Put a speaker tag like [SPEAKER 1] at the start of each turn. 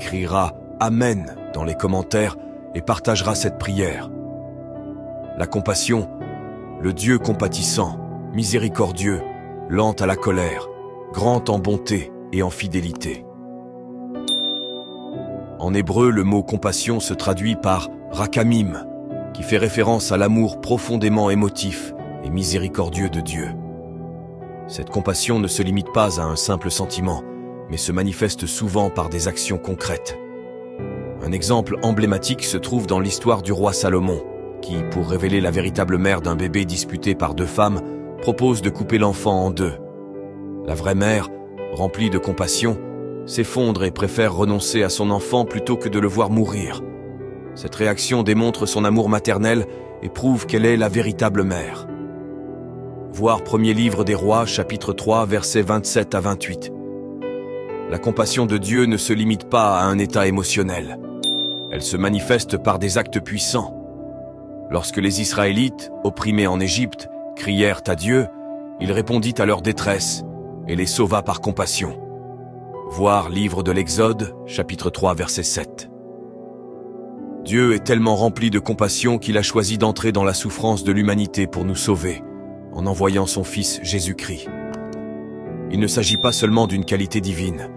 [SPEAKER 1] écrira « Amen » dans les commentaires et partagera cette prière. La compassion, le Dieu compatissant, miséricordieux, lent à la colère, grand en bonté et en fidélité. En hébreu, le mot compassion se traduit par rakamim, qui fait référence à l'amour profondément émotif et miséricordieux de Dieu. Cette compassion ne se limite pas à un simple sentiment, mais se manifeste souvent par des actions concrètes. Un exemple emblématique se trouve dans l'histoire du roi Salomon, qui, pour révéler la véritable mère d'un bébé disputé par deux femmes, propose de couper l'enfant en deux. La vraie mère, remplie de compassion, s'effondre et préfère renoncer à son enfant plutôt que de le voir mourir. Cette réaction démontre son amour maternel et prouve qu'elle est la véritable mère. Voir Premier livre des Rois, chapitre 3, versets 27 à 28. La compassion de Dieu ne se limite pas à un état émotionnel. Elle se manifeste par des actes puissants. Lorsque les Israélites, opprimés en Égypte, crièrent à Dieu, il répondit à leur détresse et les sauva par compassion. Voir livre de l'Exode, chapitre 3, verset 7. Dieu est tellement rempli de compassion qu'il a choisi d'entrer dans la souffrance de l'humanité pour nous sauver, en envoyant son Fils Jésus-Christ. Il ne s'agit pas seulement d'une qualité divine,